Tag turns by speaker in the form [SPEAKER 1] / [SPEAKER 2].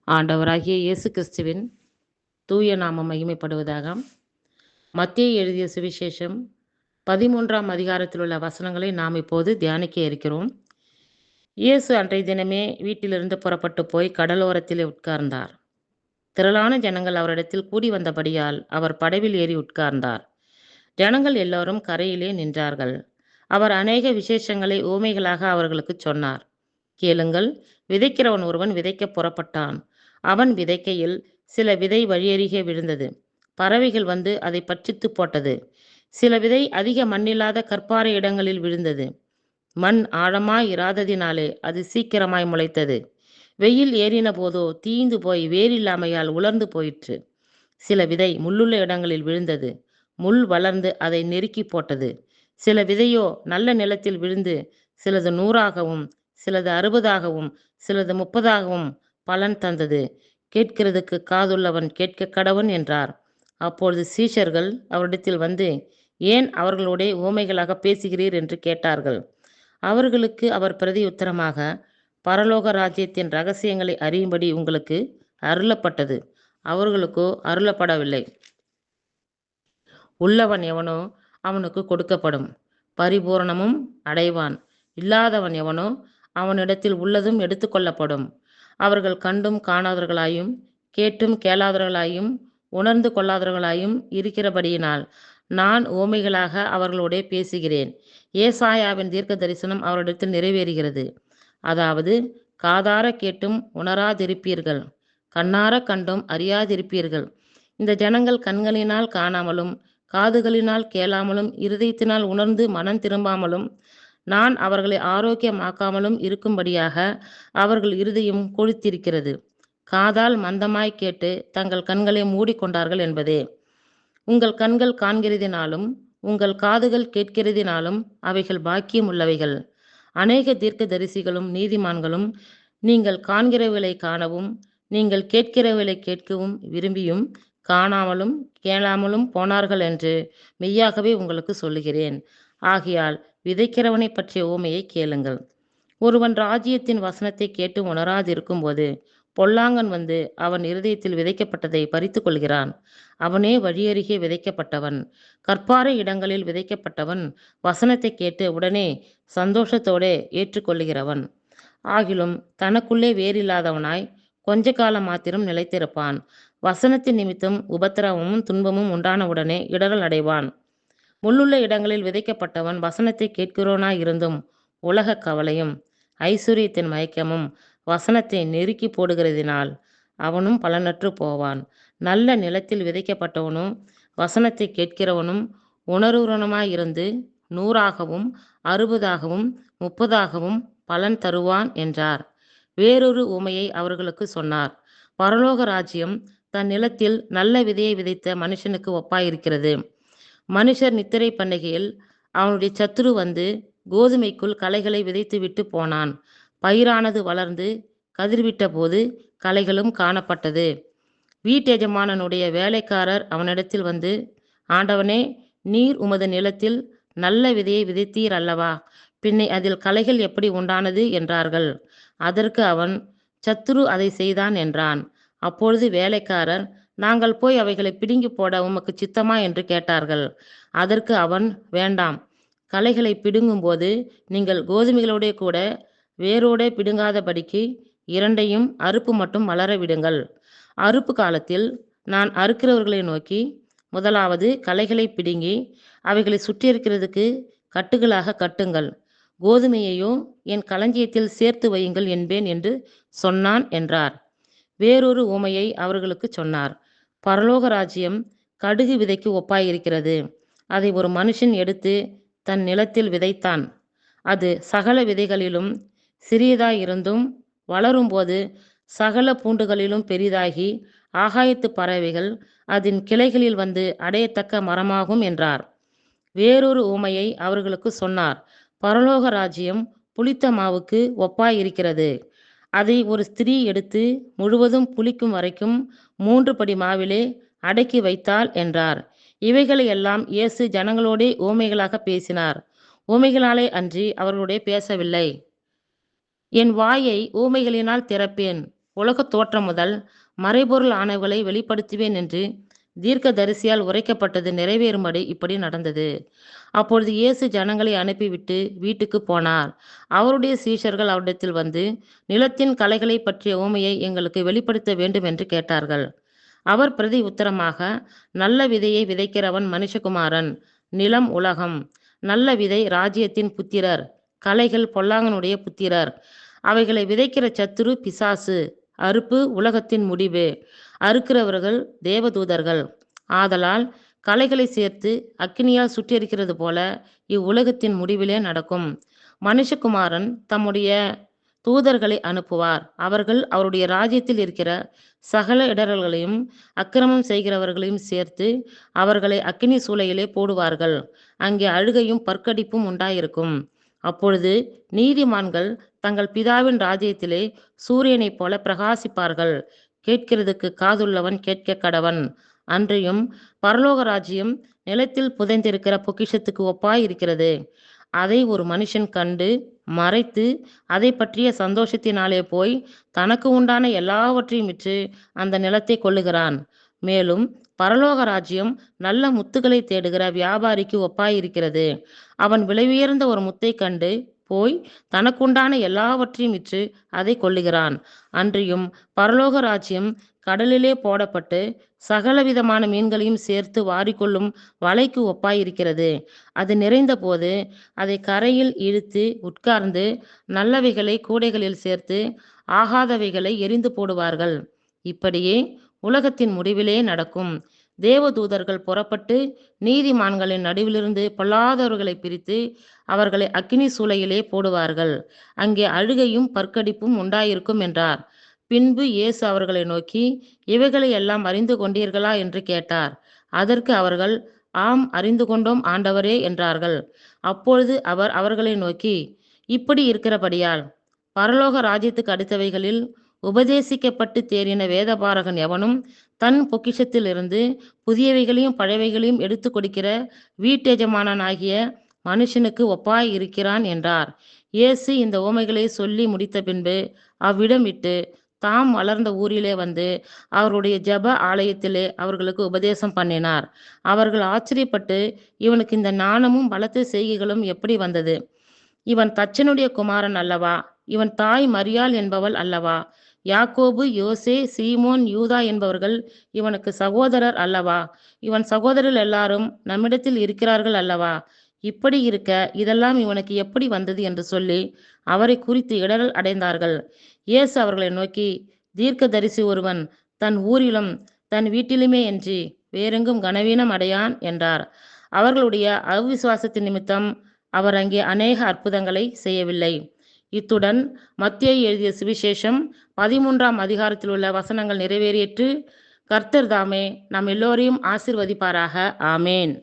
[SPEAKER 1] ஆண்டவராகிய இயேசு கிறிஸ்துவின் தூய நாமம் மகிமைப்படுவதாக. மத்தேயு எழுதிய சுவிசேஷம் 13ஆம் அதிகாரத்திலுள்ள வசனங்களை நாம் இப்போது தியானிக்க இருக்கிறோம். இயேசு அன்றைய தினமே வீட்டிலிருந்து புறப்பட்டு போய் கடலோரத்திலே உட்கார்ந்தார். திரளான ஜனங்கள் அவரிடத்தில் கூடி வந்தபடியால் அவர் படவில் ஏறி உட்கார்ந்தார். ஜனங்கள் எல்லோரும் கரையிலே நின்றார்கள். அவர் அநேக விசேஷங்களை உவமைகளாக அவர்களுக்குச் சொன்னார். கேளுங்கள், விதைக்கிறவன் ஒருவன் விதைக்கப் புறப்பட்டான். அவன் விதைக்கையில் சில விதை வழியருகே விழுந்தது. பறவைகள் வந்து அதை பட்சித்து போட்டது. சில விதை அதிக மண்ணில்லாத கற்பாறை இடங்களில் விழுந்தது. மண் ஆழமாய் இராததினாலே அது சீக்கிரமாய் முளைத்தது. வெயில் ஏறின போதோ தீய்ந்து போய் வேரில்லாமையால் உலர்ந்து போயிற்று. சில விதை முள்ளுள்ள இடங்களில் விழுந்தது. முள் வளர்ந்து அதை நெருக்கி போட்டது. சில விதையோ நல்ல நிலத்தில் விழுந்து சிலது 100ஆகவும் சிலது 60ஆகவும் சிலது 30ஆகவும் பலன் தந்தது. கேட்கிறதுக்கு காதுள்ளவன் கேட்க கடவன் என்றார். அப்பொழுது சீஷர்கள் அவரிடத்தில் வந்து, ஏன் அவர்களோடே உவமைகளாக பேசுகிறீர் என்று கேட்டார்கள். அவர்களுக்கு அவர் பிரதியுத்தரமாக, பரலோக ராஜ்யத்தின் இரகசியங்களை அறியும்படி உங்களுக்கு அருளப்பட்டது, அவர்களுக்கோ அருளப்படவில்லை. உள்ளவன் எவனோ அவனுக்கு கொடுக்கப்படும், பரிபூரணமும் அடைவான். இல்லாதவன் எவனோ அவனிடத்தில் உள்ளதும் எடுத்துக்கொள்ளப்படும். அவர்கள் கண்டும் காணாதவர்களாயும் கேட்டும் கேளாதவர்களாயும் உணர்ந்து கொள்ளாதவர்களாயும் இருக்கிறபடியினால் நான் உவமைகளாக அவர்களோடே பேசுகிறேன். ஏசாயாவின் தீர்க்க தரிசனம் அவரிடத்தில் நிறைவேறுகிறது. அதாவது, காதார கேட்டும் உணராதிருப்பீர்கள், கண்ணார கண்டும் அறியாதிருப்பீர்கள். இந்த ஜனங்கள் கண்களினால் காணாமலும் காதுகளினால் கேளாமலும் இருதயத்தினால் உணர்ந்து மனம் திரும்பாமலும் நான் அவர்களை ஆரோக்கியமாக்காமலும் இருக்கும்படியாக அவர்கள் இருதயம் கொழுத்திருக்கிறது. காதால் மந்தமாய் கேட்டு தங்கள் கண்களை மூடிக்கொண்டார்கள் என்பதே. உங்கள் கண்கள் காண்கிறதினாலும் உங்கள் காதுகள் கேட்கிறதினாலும் அவைகள் பாக்கியம் உள்ளவைகள். அநேக தீர்க்க தரிசிகளும் நீதிமான்களும் நீங்கள் காண்கிறவர்களை காணவும் நீங்கள் கேட்கிறவர்களை கேட்கவும் விரும்பியும் காணாமலும் கேளாமலும் போனார்கள் என்று மெய்யாகவே உங்களுக்கு சொல்லுகிறேன். ஆகையால் விதைக்கிறவனை பற்றிய உவமையை கேளுங்கள். ஒருவன் ராஜ்யத்தின் வசனத்தை கேட்டு உணராதிருக்கும் போது பொல்லாங்கன் வந்து அவன் இருதயத்தில் விதைக்கப்பட்டதை பறித்து கொள்கிறான். அவனே வழியருகே விதைக்கப்பட்டவன். கற்பாறை இடங்களில் விதைக்கப்பட்டவன் வசனத்தை கேட்டு உடனே சந்தோஷத்தோடு ஏற்றுக்கொள்ளுகிறவன். ஆகிலும் தனக்குள்ளே வேறில்லாதவனாய் கொஞ்ச காலம் மாத்திரம் நிலைத்திருப்பான். வசனத்தின் நிமித்தம் உபத்திரவமும் துன்பமும் உண்டானவுடனே இடறல் அடைவான். முள்ளுள்ள இடங்களில் விதைக்கப்பட்டவன் வசனத்தை கேட்கிறோனாய் இருந்தும் உலக கவலையும் ஐஸ்வர்யத்தின் மயக்கமும் வசனத்தை நெருக்கி போடுகிறதினால் அவனும் பலனற்று போவான். நல்ல நிலத்தில் விதைக்கப்பட்டவனும் வசனத்தை கேட்கிறவனும் உணர்வுறனுமாயிருந்து 100ஆகவும் 60ஆகவும் 30ஆகவும் பலன் தருவான் என்றார். வேறொரு உவமையை அவர்களுக்கு சொன்னார். பரலோக ராஜ்யம் தன் நிலத்தில் நல்ல விதையை விதைத்த மனுஷனுக்கு ஒப்பாயிருக்கிறது. மனுஷர் நித்திரை பண்ணுகையில் அவனுடைய சத்துரு வந்து கோதுமைக்குள் களைகளை விதைத்து விட்டு போனான். பயிரானது வளர்ந்து கதிர்விட்ட போது களைகளும் காணப்பட்டது. வீட்டெஜமானனுடைய வேலைக்காரர் அவனிடத்தில் வந்து, ஆண்டவனே, நீர் உமது நிலத்தில் நல்ல விதையை விதைத்தீர் அல்லவா? பின்னை அதில் களைகள் எப்படி உண்டானது என்றார்கள். அதற்கு அவன், சத்துரு அதை செய்தான் என்றான். அப்பொழுது வேலைக்காரர், நாங்கள் போய் அவைகளை பிடுங்கி போட உமக்கு சித்தமா என்று கேட்டார்கள். அதற்கு அவன், வேண்டாம். களைகளை பிடுங்கும்போது நீங்கள் கோதுமைகளோடே கூட வேரோடே பிடுங்காதபடிக்கு இரண்டையும் அறுப்பு மட்டும் வளர விடுங்கள். அறுப்பு காலத்தில் நான் அறுக்கிறவர்களை நோக்கி, முதலாவது களைகளை பிடுங்கி அவைகளை சுற்றியிருக்கிறதுக்கு கட்டுகளாக கட்டுங்கள், கோதுமையையோ என் களஞ்சியத்தில் சேர்த்து வையுங்கள் என்பேன் என்று சொன்னான் என்றார். வேறொரு உவமையை அவர்களுக்கு சொன்னார். பரலோக ராஜ்யம் கடுகு விதைக்கு ஒப்பாயிருக்கிறது. அதை ஒரு மனுஷன் எடுத்து தன் நிலத்தில் விதைத்தான். அது சகல விதைகளிலும் சிறியதாயிருந்தும் வளரும்போது சகல பூண்டுகளிலும் பெரிதாகி ஆகாயத்து பறவைகள் அதன் கிளைகளில் வந்து அடையத்தக்க மரமாகும் என்றார். வேறொரு உவமையை அவர்களுக்கு சொன்னார். பரலோக ராஜ்யம் புளித்த மாவுக்கு ஒப்பாயிருக்கிறது. அதை ஒரு ஸ்திரீ எடுத்து முழுவதும் புளிக்கும் வரைக்கும் 3 படி மாவிலே அடக்கி வைத்தாள் என்றார். இவைகளை எல்லாம் இயேசு ஜனங்களோடே உவமைகளாக பேசினார். உவமைகளாலே அன்றி அவர்களோடே பேசவில்லை. என் வாயை உவமைகளினால் திறப்பேன். உலகத் தோற்றம் முதல் மறைபொருள் ஆனவைகளை வெளிப்படுத்துவேன் என்று தீர்க்கதரிசியால் உரைக்கப்பட்டது நிறைவேறும்படி இப்படி நடந்தது. அப்பொழுது இயேசு ஜனங்களை அனுப்பிவிட்டு வீட்டுக்கு போனார். அவருடைய சீஷர்கள் அவரிடத்தில் வந்து, நிலத்தின் களைகளை பற்றிய உவமையை எங்களுக்கு வெளிப்படுத்த வேண்டும் என்று கேட்டார்கள். அவர் பிரதி உத்தரமாக, நல்ல விதையை விதைக்கிறவன் மனுஷகுமாரன், நிலம் உலகம். நல்ல விதை ராஜ்யத்தின் புத்திரர், களைகள் பொல்லாங்கனுடைய புத்திரர். அவைகளை விதைக்கிற சத்துரு பிசாசு. அறுப்பு உலகத்தின் முடிவு. அறுக்கிறவர்கள் தேவதூதர்கள். ஆதலால் களைகளை சேர்த்து அக்கினியால் சுட்டெரிக்கிறது போல இவ்வுலகத்தின் முடிவிலே நடக்கும். மனுஷகுமாரன் தம்முடைய தூதர்களை அனுப்புவார். அவர்கள் அவருடைய ராஜ்யத்தில் இருக்கிற சகல இடரல்களையும் அக்கிரமம் செய்கிறவர்களையும் சேர்த்து அவர்களை அக்கினி சூளையிலே போடுவார்கள். அங்கே அழுகையும் பற்கடிப்பும் உண்டாயிருக்கும். அப்பொழுது நீதிமான்கள் தங்கள் பிதாவின் ராஜ்யத்திலே சூரியனைப் போல பிரகாசிப்பார்கள். கேட்கிறதுக்கு காதுள்ளவன் கேட்க கடவன். அன்றியும் பரலோக ராஜ்யம் நிலத்தில் புதைந்திருக்கிற பொக்கிஷத்துக்கு ஒப்பாய் இருக்கிறது. அதை ஒரு மனுஷன் கண்டு மறைத்து அதை பற்றிய சந்தோஷத்தினாலே போய் தனக்கு உண்டான எல்லாவற்றையும் விற்று அந்த நிலத்தை கொள்ளுகிறான். மேலும் பரலோக ராஜ்யம் நல்ல முத்துக்களை தேடுகிற வியாபாரிக்கு ஒப்பாயிருக்கிறது. அவன் விலையுயர்ந்த ஒரு முத்தை கண்டு போய் தனக்குண்டான எல்லாவற்றையும் விற்று அதை கொள்ளுகிறான். அன்றியும் பரலோக ராஜ்யம் கடலிலே போடப்பட்டு சகலவிதமான மீன்களையும் சேர்த்து வாரிக்கொள்ளும் வலைக்கு ஒப்பாயிருக்கிறது. அது நிறைந்த போது அதை கரையில் இழுத்து உட்கார்ந்து நல்லவைகளை கூடைகளில் சேர்த்து ஆகாதவைகளை எரிந்து போடுவார்கள். இப்படியே உலகத்தின் முடிவிலே நடக்கும். தேவதூதர்கள் புறப்பட்டு நீதிமான்களின் நடுவிலிருந்து பொல்லாதவர்களை பிரித்து அவர்களை அக்கினி சூளையிலே போடுவார்கள். அங்கே அழுகையும் பற்கடிப்பும் உண்டாயிருக்கும் என்றார். பின்பு இயேசு அவர்களை நோக்கி, இவைகளை எல்லாம் அறிந்து கொண்டீர்களா என்று கேட்டார். அதற்கு அவர்கள், ஆம், அறிந்து கொண்டோம் ஆண்டவரே என்றார்கள். அப்பொழுது அவர் அவர்களை நோக்கி, இப்படி இருக்கிறபடியால் பரலோக ராஜ்யத்துக்கு அடுத்தவைகளில் உபதேசிக்கப்பட்டு தேறின வேதபாரகன் எவனும் தன் பொக்கிஷத்திலிருந்து புதியவைகளையும் பழையவைகளையும் எடுத்து கொடுக்கிற வீட்டெஜமானாகிய மனுஷனுக்கு ஒப்பாய் இருக்கிறான் என்றார். இயேசு இந்த உவமைகளை சொல்லி முடித்த பின்பு அவ்விடம் விட்டு தாம் வளர்ந்த ஊரிலே வந்து அவருடைய ஜெப ஆலயத்திலே அவர்களுக்கு உபதேசம் பண்ணினார். அவர்கள் ஆச்சரியப்பட்டு, இவனுக்கு இந்த ஞானமும் பலத்த செய்கைகளும் எப்படி வந்தது? இவன் தச்சனுடைய குமாரன் அல்லவா? இவன் தாய் மரியாள் என்பவள் அல்லவா? யாக்கோபு, யோசே, சீமோன், யூதா என்பவர்கள் இவனுக்கு சகோதரர் அல்லவா? இவன் சகோதரர் எல்லாரும் நம்மிடத்தில் இருக்கிறார்கள் அல்லவா? இப்படி இருக்க இதெல்லாம் இவனுக்கு எப்படி வந்தது என்று சொல்லி அவரை குறித்து இடரல் அடைந்தார்கள். இயேசு அவர்களை நோக்கி, தீர்க்கதரிசி ஒருவன் தன் ஊரிலும் தன் வீட்டிலுமே என்று வேறெங்கும் கனவீனம் அடையான் என்றார். அவர்களுடைய அவிசுவாசத்தின் நிமித்தம் அவர் அங்கே அநேக அற்புதங்களை செய்யவில்லை. இத்துடன் மத்தேயு எழுதிய சுவிசேஷம் 13ஆம் அதிகாரத்தில் உள்ள வசனங்கள் நிறைவேறிற்று. கர்த்தர் தாமே நம் எல்லோரையும் ஆசீர்வதிப்பாராக. ஆமேன்.